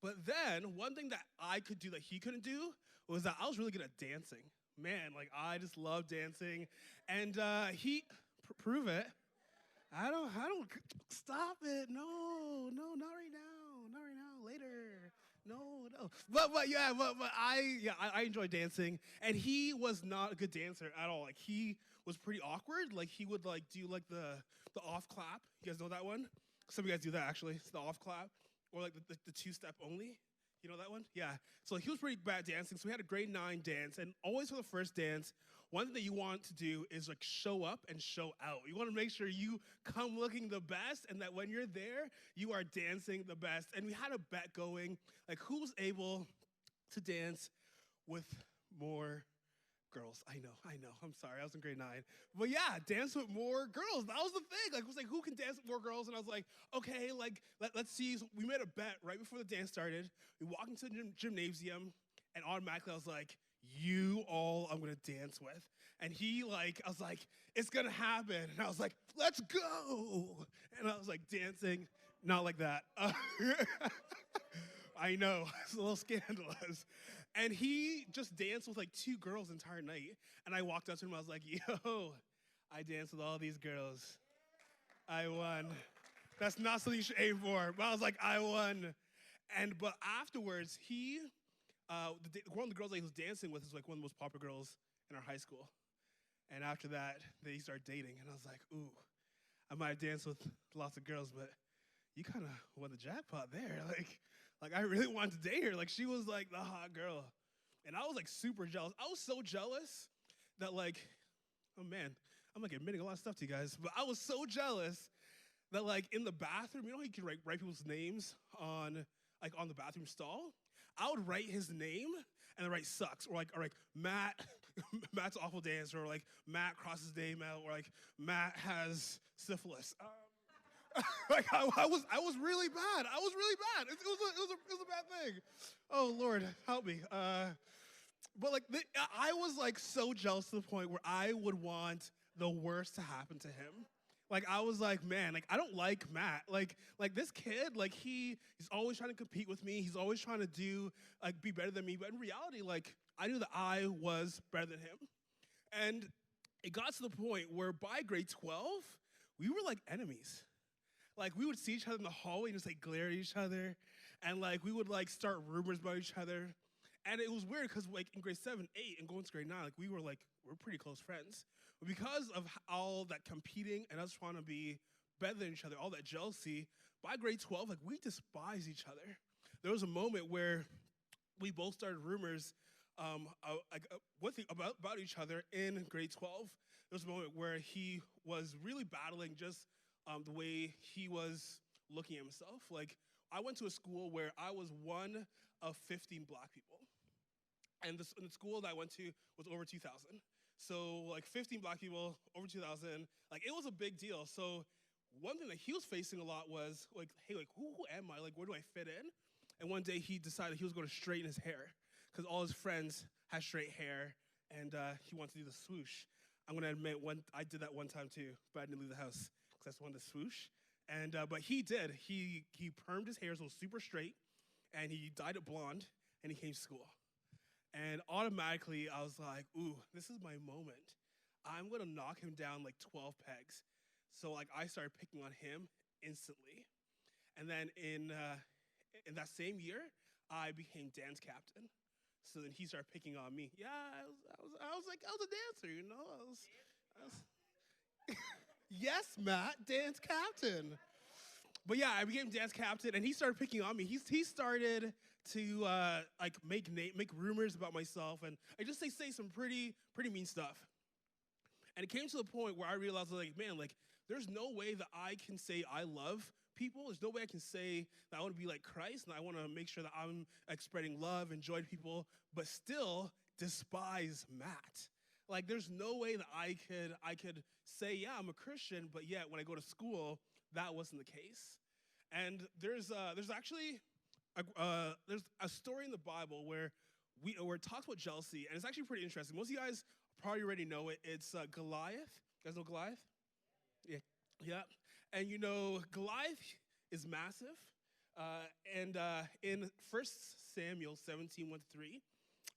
C: But then one thing that I could do that he couldn't do was that I was really good at dancing. Man, I just love dancing. And prove it. I don't, stop it. No, not right now, later. No. But I enjoy dancing. And he was not a good dancer at all. He was pretty awkward. He would do the off clap. You guys know that one? Some of you guys do that actually. It's the off clap. Or the two-step only. You know that one? Yeah. So he was pretty bad at dancing. So we had a grade 9 dance. And always for the first dance, one thing that you want to do is show up and show out. You want to make sure you come looking the best and that when you're there, you are dancing the best. And we had a bet going, who was able to dance with more girls. I know. I'm sorry. I was in grade 9. But yeah, dance with more girls. That was the thing. It was who can dance with more girls? And I was like, okay, let's see. So we made a bet right before the dance started. We walked into the gymnasium, and automatically I was like, you all I'm going to dance with. And I was like, it's going to happen. And I was like, let's go. And I was dancing. Not like that. I know. It's a little scandalous. And he just danced with 2 girls the entire night. And I walked up to him, I was like, yo, I danced with all these girls. I won. That's not something you should aim for. But I was like, I won. But afterwards, one of the girls that he was dancing with is one of the most popular girls in our high school. And after that, they started dating. And I was like, ooh, I might have danced with lots of girls, but you kind of won the jackpot there. I really wanted to date her. She was the hot girl. And I was super jealous. I was so jealous that oh man, I'm admitting a lot of stuff to you guys, but I was so jealous that in the bathroom, you know how you can write people's names on the bathroom stall? I would write his name and then write sucks or Matt, Matt's awful dancer, or Matt crosses his name out, or Matt has syphilis. I was really bad. I was really bad. It was a bad thing. Oh Lord, help me. But I was so jealous to the point where I would want the worst to happen to him. I was man, I don't like Matt. This kid, he's always trying to compete with me. He's always trying to do be better than me. But in reality, I knew that I was better than him. And it got to the point where by grade 12, we were enemies. We would see each other in the hallway and just glare at each other. And we would start rumors about each other. And it was weird because in grade 7, 8, and going to grade 9, we were pretty close friends. But because of all that competing and us trying to be better than each other, all that jealousy, by grade 12, we despised each other. There was a moment where we both started rumors about each other in grade 12. There was a moment where he was really battling just the way he was looking at himself. I went to a school where I was one of 15 black people. And the school that I went to was over 2,000. So 15 black people, over 2,000. It was a big deal. So one thing that he was facing a lot was hey, who am I? Where do I fit in? And one day he decided he was going to straighten his hair. because all his friends had straight hair, and he wanted to do the swoosh. I'm gonna admit, I did that one time too, but I didn't leave the house because I just wanted the swoosh. And but he did. He permed his hair so it was super straight, and he dyed it blonde, and he came to school. And automatically, I was like, ooh, this is my moment. I'm gonna knock him down like 12 pegs. So like I started picking on him instantly. And then in that same year, I became dance captain. So then he started picking on me. Yeah, I was a dancer, you know. I was yes, Matt, dance captain. But yeah, I became dance captain, and he started picking on me. He started to like make rumors about myself, and I just say some pretty mean stuff. And it came to the point where I realized, like, man, like, there's no way that I can say I love people. There's no way I can say that I want to be like Christ, and I want to make sure that I'm spreading love and joy to people, but still despise Matt. Like, there's no way that I could say, yeah, I'm a Christian, but yet when I go to school, that wasn't the case. And there's actually there's a story in the Bible where it talks about jealousy, and it's actually pretty interesting. Most of you guys probably already know it. It's Goliath. You guys know Goliath? Yeah. And you know, Goliath is massive. And in 1 Samuel 17, 1-3,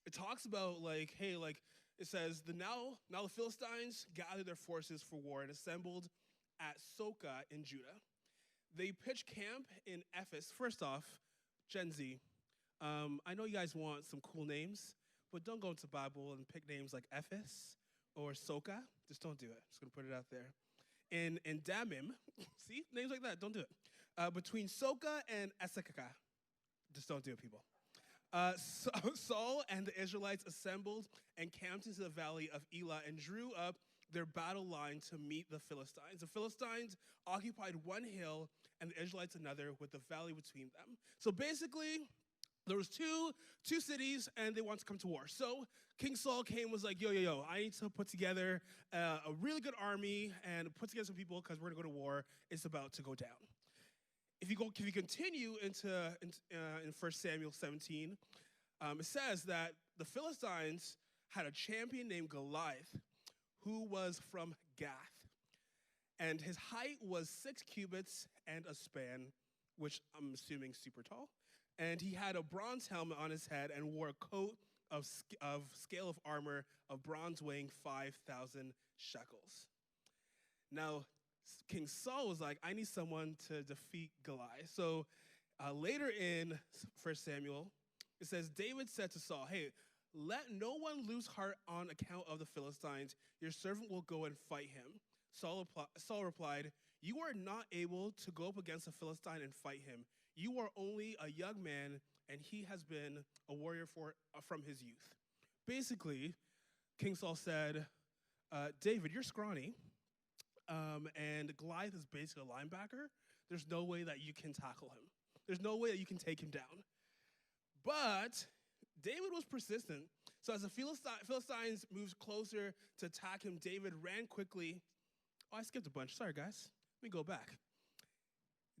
C: it talks about like, hey, like, it says, now the Philistines gathered their forces for war and assembled at Soka in Judah. They pitched camp in Ephes. First off, Gen Z, I know you guys want some cool names, but don't go into the Bible and pick names like Ephes or Soka. Just don't do it. Just going to put it out there. In Damim, see, names like that, don't do it. Between Soka and Esekaka, just don't do it, people. Saul and the Israelites assembled and camped into the valley of Elah and drew up their battle line to meet the Philistines. The Philistines occupied one hill and the Israelites another, with the valley between them. So basically, there was two cities, and they wanted to come to war. So King Saul came, was like, yo, I need to put together a really good army and put together some people because we're going to go to war. It's about to go down. If you continue in 1 Samuel 17, it says that the Philistines had a champion named Goliath who was from Gath. And his height was 6 cubits and a span, which I'm assuming super tall. And he had a bronze helmet on his head and wore a coat of scale of armor of bronze weighing 5,000 shekels. Now, King Saul was like, I need someone to defeat Goliath. So later in 1 Samuel, it says, David said to Saul, hey, let no one lose heart on account of the Philistines. Your servant will go and fight him. Saul replied, you are not able to go up against a Philistine and fight him. You are only a young man, and he has been a warrior from his youth. Basically, King Saul said, David, you're scrawny, and Goliath is basically a linebacker. There's no way that you can tackle him. There's no way that you can take him down. But David was persistent. So as the Philistines moved closer to attack him, David ran quickly. Oh, I skipped a bunch. Sorry, guys. Let me go back.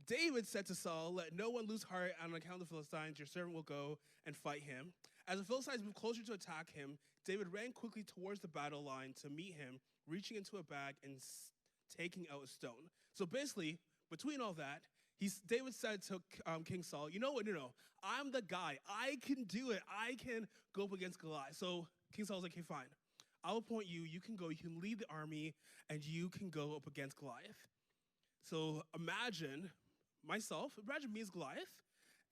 C: David said to Saul, let no one lose heart on account of the Philistines. Your servant will go and fight him. As the Philistines moved closer to attack him, David ran quickly towards the battle line to meet him, reaching into a bag and taking out a stone. So basically, between all that, David said to King Saul, you know what, no, I'm the guy. I can do it. I can go up against Goliath. So King Saul was like, okay, fine. I'll appoint you. You can go. You can lead the army, and you can go up against Goliath. So imagine me as Goliath,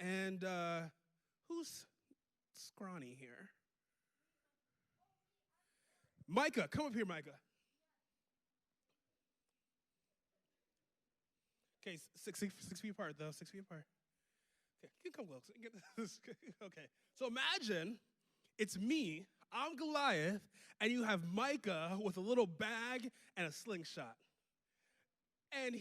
C: and who's scrawny here? Micah, come up here, Micah. Okay, six feet apart, though. 6 feet apart. Okay, you can come close. Okay, so imagine it's me, I'm Goliath, and you have Micah with a little bag and a slingshot. And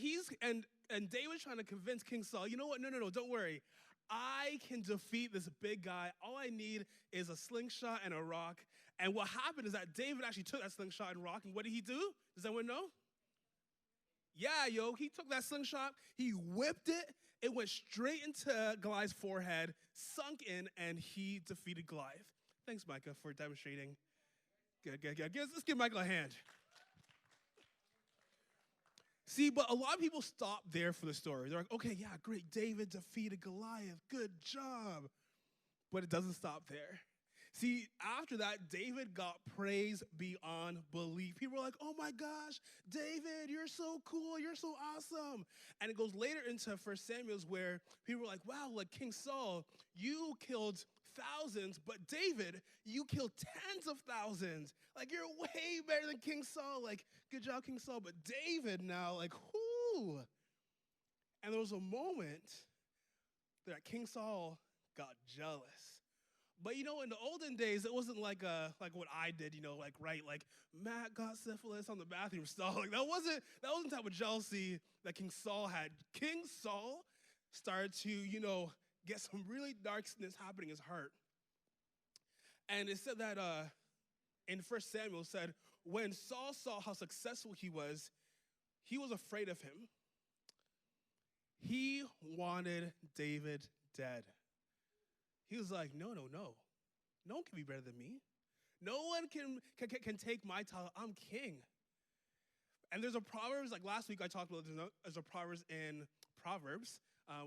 C: David's trying to convince King Saul, you know what, no, don't worry. I can defeat this big guy. All I need is a slingshot and a rock. And what happened is that David actually took that slingshot and rock, and what did he do? Does anyone know? Yeah, he took that slingshot, he whipped it, it went straight into Goliath's forehead, sunk in, and he defeated Goliath. Thanks, Micah, for demonstrating. Good. Let's give Michael a hand. See, but a lot of people stop there for the story. They're like, okay, yeah, great. David defeated Goliath. Good job. But it doesn't stop there. See, after that, David got praise beyond belief. People were like, oh my gosh, David, you're so cool. You're so awesome. And it goes later into 1 Samuel's where people were like, wow, like King Saul, you killed thousands, but David, you killed tens of thousands. Like, you're way better than King Saul. Like, good job, King Saul. But David now, like, whoo. And there was a moment that King Saul got jealous. But, you know, in the olden days, it wasn't like what I did, you know, like Matt got syphilis on the bathroom stall. Like, that wasn't the type of jealousy that King Saul had. King Saul started to, you know, get some really darkness happening in his heart. And it said that in 1 Samuel said, when Saul saw how successful he was afraid of him. He wanted David dead. He was like, no. No one can be better than me. No one can take my title. I'm king. And there's a Proverbs, like last week I talked about, there's a Proverbs in Proverbs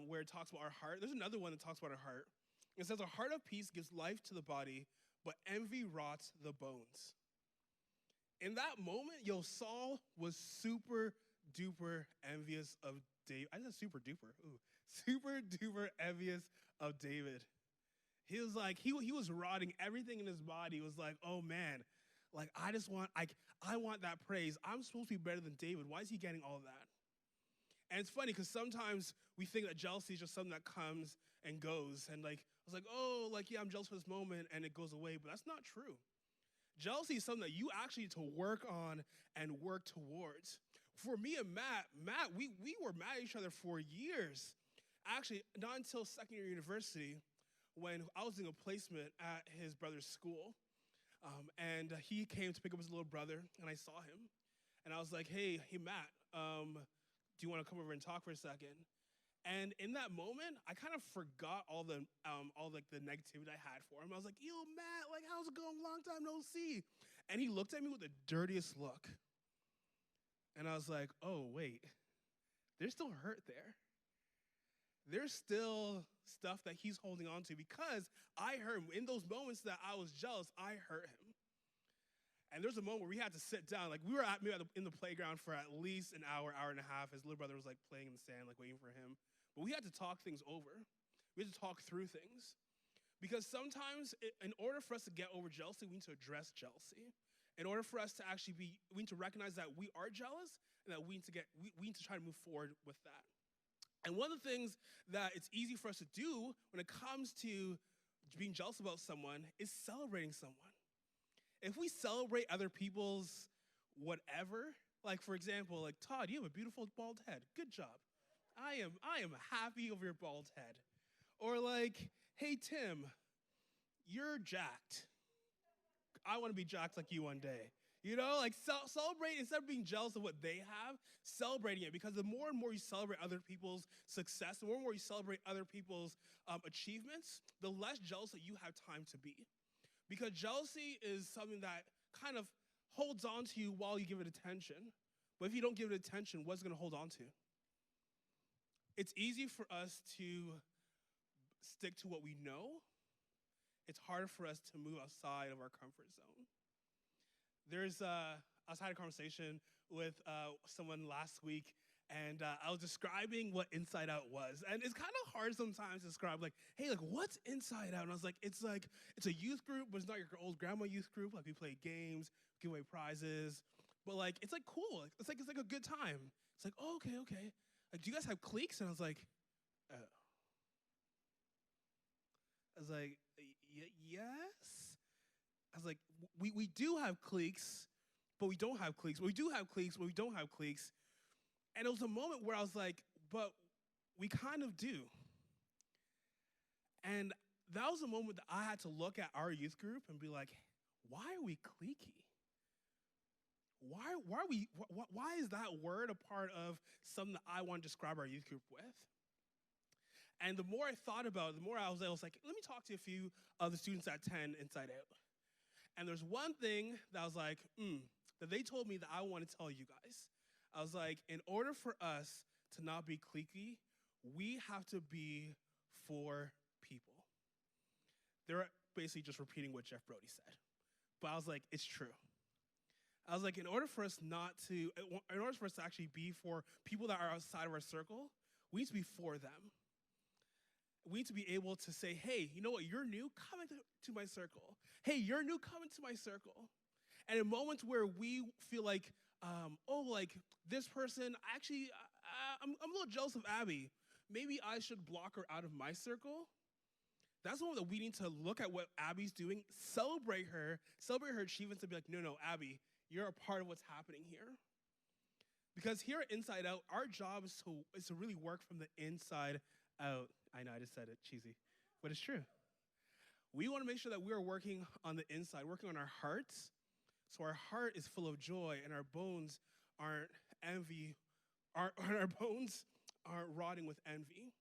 C: where it talks about our heart. There's another one that talks about our heart. It says, a heart of peace gives life to the body, but envy rots the bones. In that moment, Saul was super duper envious of David. I said super duper. Ooh, super duper envious of David. He was like, he was rotting everything in his body. He was like, oh man, like I want that praise. I'm supposed to be better than David. Why is he getting all that? And it's funny because sometimes we think that jealousy is just something that comes and goes. And like, I was like, oh, like, yeah, I'm jealous for this moment and it goes away. But that's not true. Jealousy is something that you actually need to work on and work towards. For me and Matt, we were mad at each other for years. Actually, not until second year university, when I was doing a placement at his brother's school, and he came to pick up his little brother, and I saw him, and I was like, hey, Matt, do you want to come over and talk for a second? And in that moment, I kind of forgot all the negativity I had for him. I was like, yo, Matt, like, how's it going? Long time no see. And he looked at me with the dirtiest look. And I was like, oh, wait, there's still hurt there. There's still stuff that he's holding on to because I hurt him. In those moments that I was jealous, I hurt him. And there's a moment where we had to sit down. Like, we were in the playground for at least an hour and a half. His little brother was, like, playing in the sand, like, waiting for him. But we had to talk things over. We had to talk through things. Because sometimes, in order for us to get over jealousy, we need to address jealousy. In order for us to actually we need to recognize that we are jealous and that we need to try to move forward with that. And one of the things that it's easy for us to do when it comes to being jealous about someone is celebrating someone. If we celebrate other people's whatever, like for example, like Todd, you have a beautiful bald head. Good job. I am happy over your bald head. Or like, hey Tim, you're jacked. I want to be jacked like you one day. You know, like celebrate, instead of being jealous of what they have, celebrating it. Because the more and more you celebrate other people's success, the more and more you celebrate other people's achievements, the less jealous that you have time to be. Because jealousy is something that kind of holds on to you while you give it attention. But if you don't give it attention, what's it going to hold on to? It's easy for us to stick to what we know. It's harder for us to move outside of our comfort zone. I was having a conversation with someone last week, and I was describing what InsideOut was. And it's kind of hard sometimes to describe, like, hey, like, what's InsideOut? And I was like, it's a youth group, but it's not your old grandma youth group. Like, we play games, give away prizes. But, like, it's, like, cool. It's like a good time. It's like, oh, okay. Like, do you guys have cliques? And I was like, oh. I was like, yes? I was like, we do have cliques, but we don't have cliques. But we do have cliques, but we don't have cliques. And it was a moment where I was like, but we kind of do. And that was a moment that I had to look at our youth group and be like, why are we cliquey? Why is that word a part of something that I want to describe our youth group with? And the more I thought about it, the more I was like, let me talk to a few of the students that attend Inside Out. And there's one thing that I was like, that they told me that I want to tell you guys. I was like, in order for us to not be cliquey, we have to be for people. They're basically just repeating what Jeff Brody said. But I was like, it's true. I was like, in order for us to actually be for people that are outside of our circle, we need to be for them. We need to be able to say, hey, you know what, you're new, come into my circle. Hey, you're new, come into my circle. And in moments where we feel like, this person, actually, I'm a little jealous of Abby. Maybe I should block her out of my circle. That's the moment that we need to look at what Abby's doing, celebrate her achievements, and be like, no, Abby, you're a part of what's happening here. Because here at Inside Out, our job is to really work from the inside out. I know, I just said it, cheesy, but it's true. We want to make sure that we are working on the inside, working on our hearts, so our heart is full of joy and our bones aren't rotting with envy.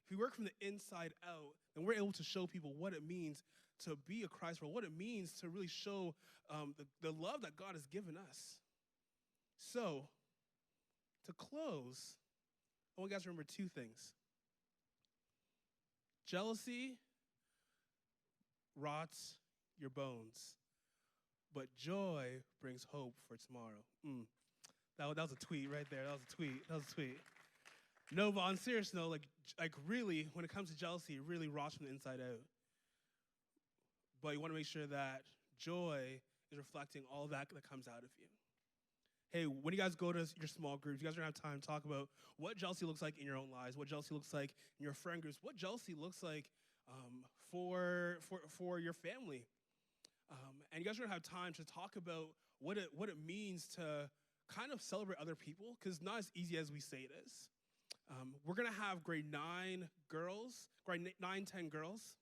C: If we work from the inside out, then we're able to show people what it means to be a Christ follower, what it means to really show the love that God has given us. So, to close, I want you guys to remember two things. Jealousy rots your bones, but joy brings hope for tomorrow. That was a tweet right there. That was a tweet. No, but on serious note, like really, when it comes to jealousy, it really rots from the inside out. But you want to make sure that joy is reflecting all that comes out of you. Hey, when you guys go to your small groups, you guys are going to have time to talk about what jealousy looks like in your own lives, what jealousy looks like in your friend groups, what jealousy looks like for your family. And you guys are going to have time to talk about what it means to kind of celebrate other people, because it's not as easy as we say it is. We're going to have grade 9 girls, grade 9, 10 girls.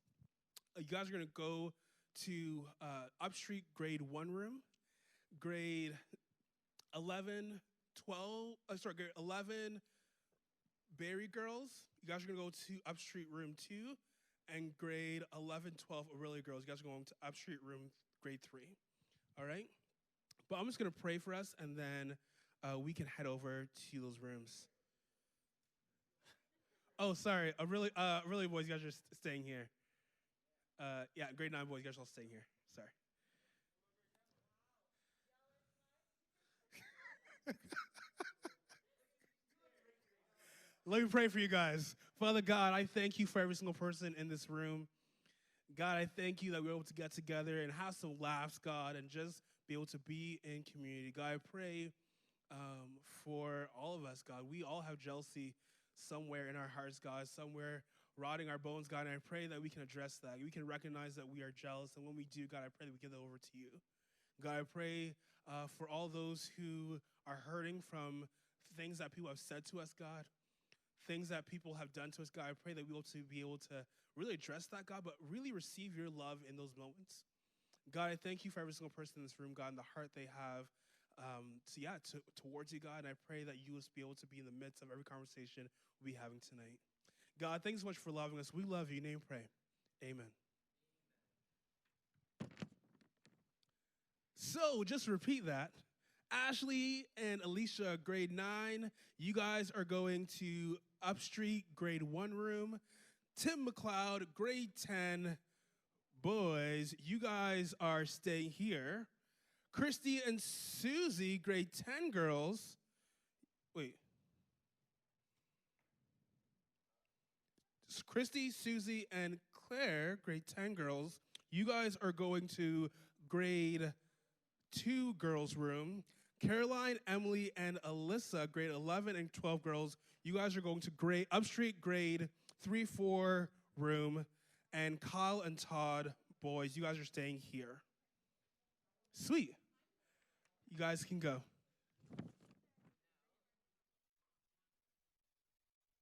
C: You guys are going to go to Upstreet grade 1 room, grade 11 Berry girls. You guys are going to go to Upstreet room 2, and grade 11, 12 Aurelia girls. You guys are going to Upstreet room grade 3. All right? But I'm just going to pray for us, and then we can head over to those rooms. Oh, sorry. Really, boys, you guys are staying here. Yeah, grade 9 boys, you guys are all staying here. Sorry. Let me pray for you guys. Father God, I thank you for every single person in this room. God, I thank you that we're able to get together and have some laughs, God, and just be able to be in community. God, I pray for all of us, God. We all have jealousy somewhere in our hearts, God, somewhere rotting our bones, God, and I pray that we can address that. We can recognize that we are jealous, and when we do, God, I pray that we give that over to you. God, I pray for all those who are hurting from things that people have said to us, God, things that people have done to us, God. I pray that we will be able to really address that, God, but really receive your love in those moments. God, I thank you for every single person in this room, God, and the heart they have towards you, God, and I pray that you will be able to be in the midst of every conversation we'll be having tonight. God, thanks so much for loving us. We love you. In your name pray. Amen. So, just to repeat that. Ashley and Alicia, grade 9, you guys are going to Upstreet, grade 1 room. Tim McLeod, grade 10, boys, you guys are staying here. Christy and Susie, grade 10 girls. Wait. Christy, Susie, and Claire, grade 10 girls, you guys are going to grade 2 girls room. Caroline, Emily, and Alyssa, grade 11 and 12 girls, you guys are going to Upstreet grade 3, 4 room. And Kyle and Todd, boys, you guys are staying here. Sweet. You guys can go.